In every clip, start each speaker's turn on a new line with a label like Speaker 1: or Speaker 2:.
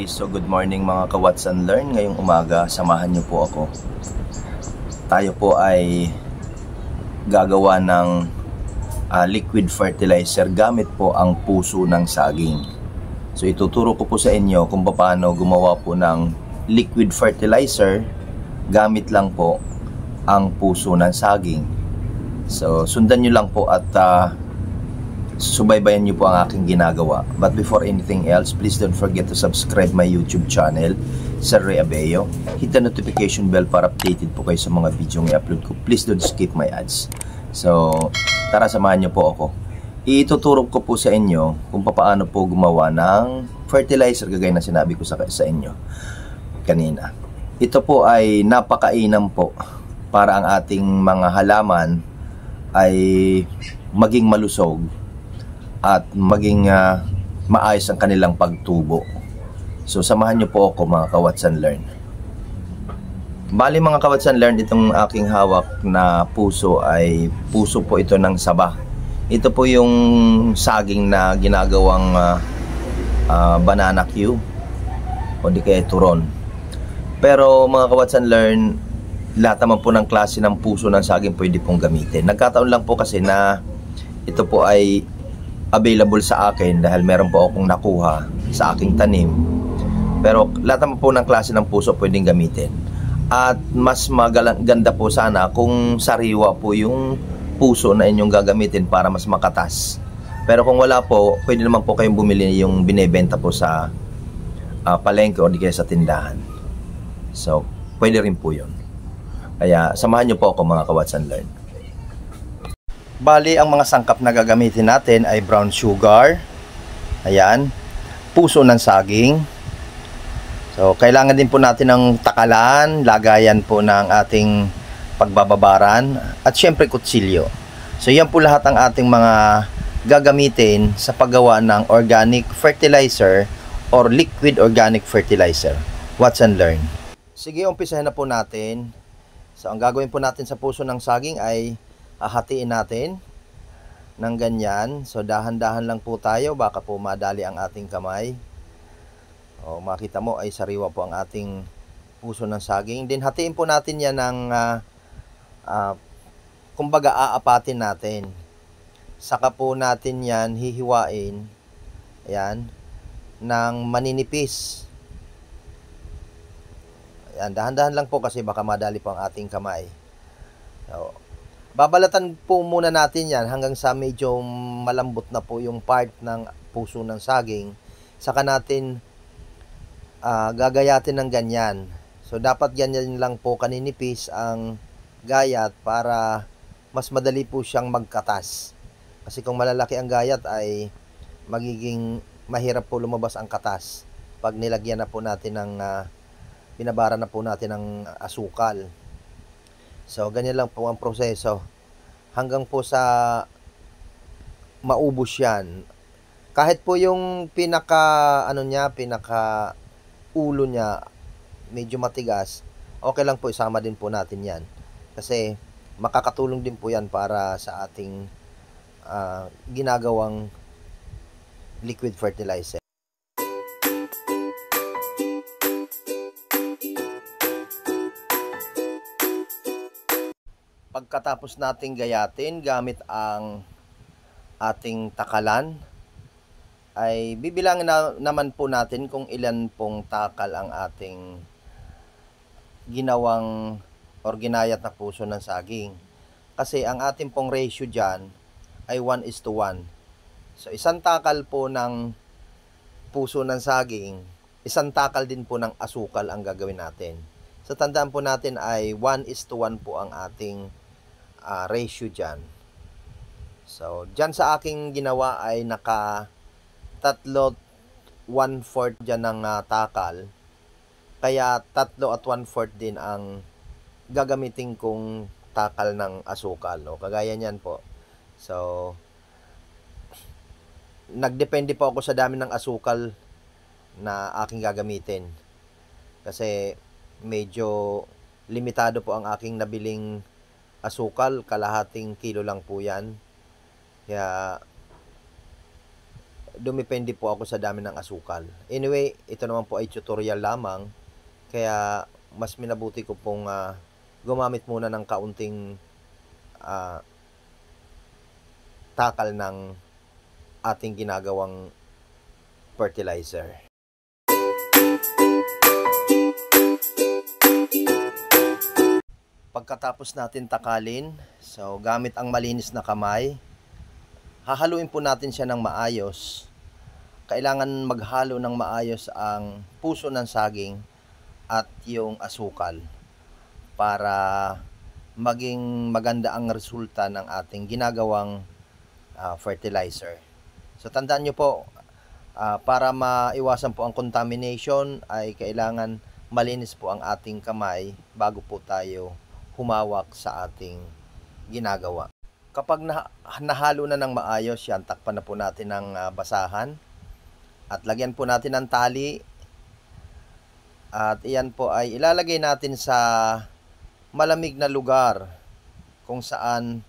Speaker 1: So good morning mga ka-Watch and Learn. Ngayong umaga, samahan niyo po ako. Tayo po ay gagawa ng liquid fertilizer gamit po ang puso ng saging. So ituturo ko po sa inyo kung paano gumawa po ng liquid fertilizer gamit lang po ang puso ng saging. So sundan niyo lang po at subaybayan niyo po ang aking ginagawa. But before anything else, please don't forget to subscribe my YouTube channel, Sir Ray Abello. Hit the notification bell para updated po kayo sa mga video ng i-upload ko. Please don't skip my ads. So, tara samahan niyo po ako. Ituturo ko po sa inyo kung paano po gumawa ng fertilizer gaya na sinabi ko sa inyo kanina. Ito po ay napakainam po para ang ating mga halaman ay maging malusog at maging maayos ang kanilang pagtubo. So samahan niyo po ako mga ka-Watch and Learn. Bali mga ka-Watch and Learn, itong aking hawak na puso ay puso po ito ng saba. Ito po yung saging na ginagawang banana Q o di kaya turon. Pero mga ka-Watch and Learn, lahat naman po ng klase ng puso ng saging pwede pong gamitin. Nagkataon lang po kasi na ito po ay available sa akin dahil meron po akong nakuha sa aking tanim. Pero lahat naman po ng klase ng puso pwedeng gamitin. At mas maganda po sana kung sariwa po yung puso na inyong gagamitin para mas makatas. Pero kung wala po, pwede naman po kayong bumili yung binebenta po sa palengke o di kaya sa tindahan. So, pwede rin po yun. Kaya samahan niyo po ako mga ka-Watch and Learn. Bali, ang mga sangkap na gagamitin natin ay brown sugar, ayan, puso ng saging. So, kailangan din po natin ng takalan, lagayan po ng ating pagbababaran, at syempre kutsilyo. So, yan po lahat ang ating mga gagamitin sa paggawa ng organic fertilizer or liquid organic fertilizer. Watch and Learn. Sige, umpisahan na po natin. So, ang gagawin po natin sa puso ng saging ay hahatiin natin ng ganyan. So dahan-dahan lang po tayo, baka po madali ang ating kamay. O makita mo ay sariwa po ang ating puso ng saging. Then hatiin po natin yan ng kumbaga aapatin natin. Saka po natin yan hihiwain, ayan, ng maninipis. Ayan, dahan-dahan lang po kasi baka madali po ang ating kamay. So, babalatan po muna natin yan hanggang sa medyo malambot na po yung part ng puso ng saging. Saka natin gagayatin ng ganyan. So dapat ganyan lang po kaninipis ang gayat para mas madali po siyang magkatas. Kasi kung malalaki ang gayat ay magiging mahirap po lumabas ang katas pag nilagyan na po natin ng pinabara na po natin ng asukal. So, ganyan lang po ang proseso. Hanggang po sa maubos yan. Kahit po yung pinaka ulo niya, medyo matigas, okay lang po, isama din po natin yan. Kasi, makakatulong din po yan para sa ating ginagawang liquid fertilizer. Pagkatapos nating gayatin gamit ang ating takalan, ay bibilangin naman po natin kung ilan pong takal ang ating ginawang or ginayat na puso ng saging. Kasi ang ating pong ratio dyan ay 1:1. So isang takal po ng puso ng saging, isang takal din po ng asukal ang gagawin natin. So tandaan po natin ay 1:1 po ang ating ratio dyan. So, dyan sa aking ginawa ay naka 3 1/4 dyan ng takal. Kaya 3 1/4 din ang gagamitin kong takal ng asukal. O, kagaya nyan po. So, nagdepende po ako sa dami ng asukal na aking gagamitin. Kasi medyo limitado po ang aking nabiling asukal, kalahating kilo lang po yan. Kaya dumepende po ako sa dami ng asukal. Anyway, ito naman po ay tutorial lamang, kaya mas minabuti ko pong gumamit muna ng kaunting takal ng ating ginagawang fertilizer. Pagkatapos natin takalin, so gamit ang malinis na kamay, hahaluin po natin siya ng maayos. Kailangan maghalo ng maayos ang puso ng saging at yung asukal para maging maganda ang resulta ng ating ginagawang fertilizer. So tandaan nyo po, para maiwasan po ang contamination ay kailangan malinis po ang ating kamay bago po tayo humawak sa ating ginagawa. Kapag nahalo na ng maayos yan, takpan na po natin ng basahan at lagyan po natin ng tali, at iyan po ay ilalagay natin sa malamig na lugar kung saan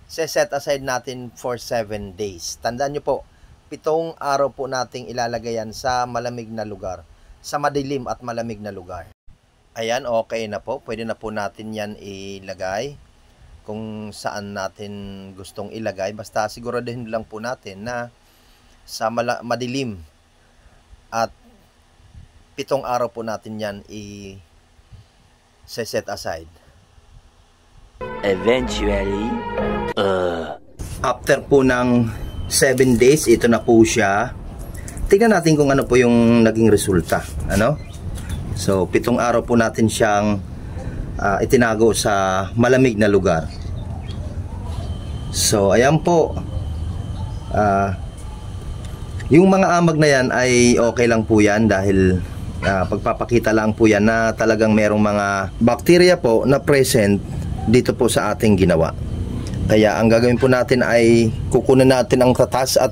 Speaker 1: set aside natin for 7 days. Tandaan nyo po, 7 araw po nating ilalagay yan sa malamig na lugar, sa madilim at malamig na lugar. Ayan, okay na po. Pwede na po natin yan ilagay kung saan natin gustong ilagay. Basta siguraduhin lang po natin na sa madilim at 7 araw po natin yan i-set aside.
Speaker 2: Eventually,
Speaker 1: after po ng 7 days, ito na po siya. Tingnan natin kung ano po yung naging resulta. Ano? So, 7 araw po natin siyang itinago sa malamig na lugar. So, ayan po. Yung mga amag na yan ay okay lang po yan dahil pagpapakita lang po yan na talagang merong mga bacteria po na present dito po sa ating ginawa. Kaya ang gagawin po natin ay kukunan natin ang katas at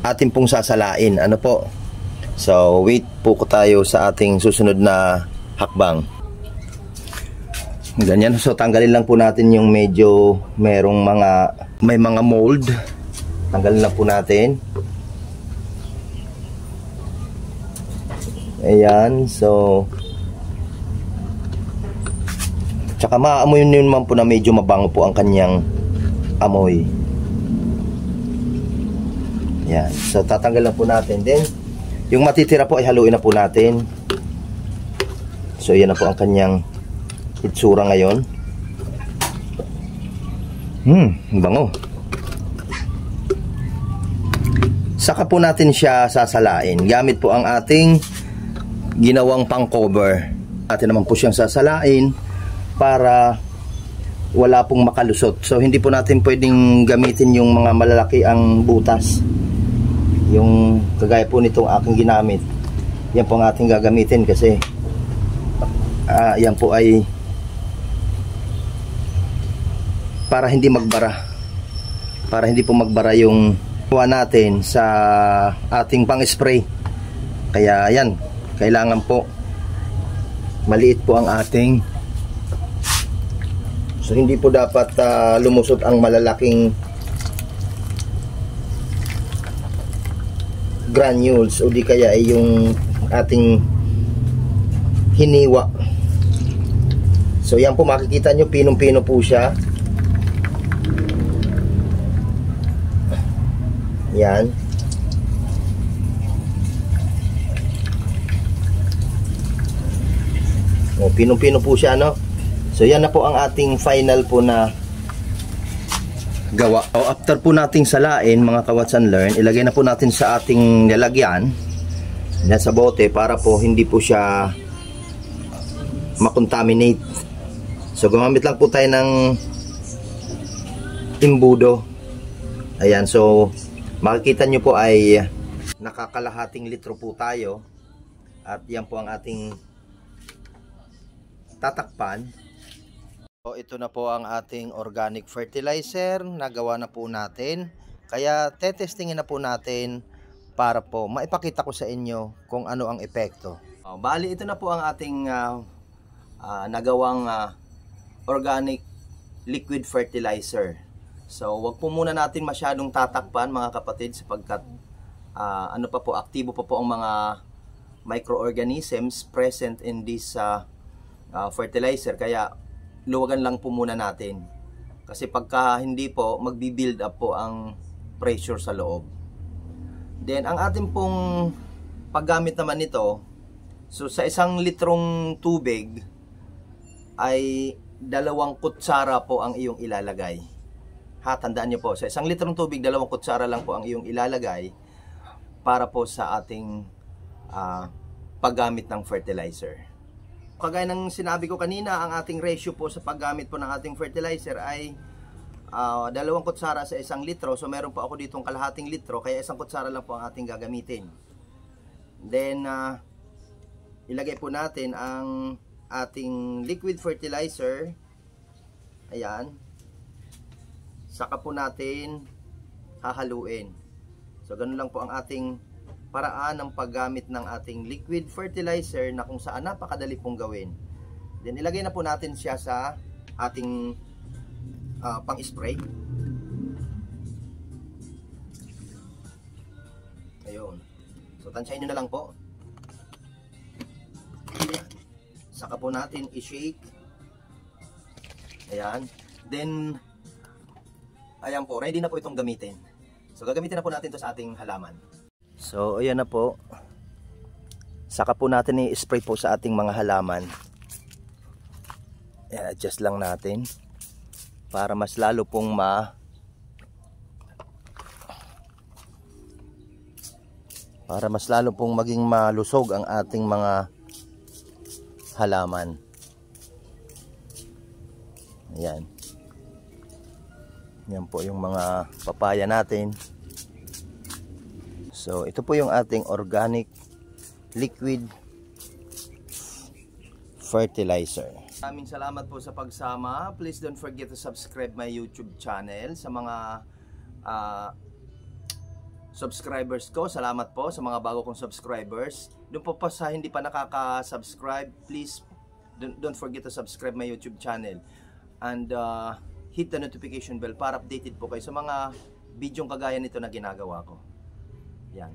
Speaker 1: atin pong sasalain. Ano po? So, wait po ko tayo sa ating susunod na hakbang. Ganyan. So, tanggalin lang po natin yung medyo may mga mold. Tanggalin lang po natin. Ayan. So, tsaka maamoy nyo naman po na medyo mabango po ang kanyang amoy. Ayan. So, tatanggal lang po natin. Then, yung matitira po ay haluin na po natin. So, yan na po ang kanyang itsura ngayon. Bango. Saka po natin siya sasalain. Gamit po ang ating ginawang pang-cover. Atin naman po siyang sasalain para wala pong makalusot. So, hindi po natin pwedeng gamitin yung mga malalaki ang butas. Yung kagaya po nitong aking ginamit, yan po ang ating gagamitin kasi yan po ay para hindi magbara, para hindi po magbara yung kuha natin sa ating pang-spray. Kaya yan, kailangan po maliit po ang ating, so hindi po dapat lumusot ang malalaking granules o di kaya ay yung ating hiniwa. So yan po, makikita nyo pinong-pino po siya. Yan. O, pinong-pino po siya, no? So yan na po ang ating final po na gawa. O, after po nating salain, mga ka-watch and learn, ilagay na po natin sa ating lalagyan sa bote para po hindi po siya makontaminate. So gumamit lang po tayo ng imbudo. Ayan, so makikita nyo po ay nakakalahating litro po tayo at yan po ang ating tatakpan. So, ito na po ang ating organic fertilizer, nagawa na po natin. Kaya tetestingin na po natin para po maipakita ko sa inyo kung ano ang epekto. Bali, ito na po ang ating nagawang organic liquid fertilizer. So, wag po muna natin masyadong tatakpan mga kapatid sapagkat aktibo pa po ang mga microorganisms present in this fertilizer. Kaya, luwagan lang po muna natin. Kasi pagka hindi po, magbi-build up po ang pressure sa loob. Then, ang ating pong paggamit naman nito, so sa 1 litrong tubig ay 2 kutsara po ang iyong ilalagay. Tandaan niyo po, sa 1 litrong tubig, 2 kutsara lang po ang iyong ilalagay para po sa ating paggamit ng fertilizer. Kagaya ng sinabi ko kanina, ang ating ratio po sa paggamit po ng ating fertilizer ay 2 kutsara sa 1 litro. So meron po ako ditong kalahating litro, kaya 1 kutsara lang po ang ating gagamitin. Then, ilagay po natin ang ating liquid fertilizer. Ayan. Saka po natin hahaluin. So, ganun lang po ang ating paraan ng paggamit ng ating liquid fertilizer na kung saan napakadali pong gawin. Then, ilagay na po natin siya sa ating pang-spray. Ayun. So, tansyahin nyo na lang po. Ayan. Saka po natin i-shake. Ayan. Then, ayan po, ready na po itong gamitin. So, gagamitin na po natin ito sa ating halaman. So, ayan na po. Saka po natin i-spray po sa ating mga halaman. Ayan, adjust lang natin. Para mas lalo pong maging malusog ang ating mga halaman. Ayan. Yan po yung mga papaya natin. So, ito po yung ating organic liquid fertilizer. Maraming salamat po sa pagsama. Please don't forget to subscribe my YouTube channel. Sa mga subscribers ko, salamat po sa mga bago kong subscribers. Doon po sa hindi pa nakaka-subscribe, please don't forget to subscribe my YouTube channel. And hit the notification bell para updated po kayo sa mga bidyong kagaya nito na ginagawa ko. Yan.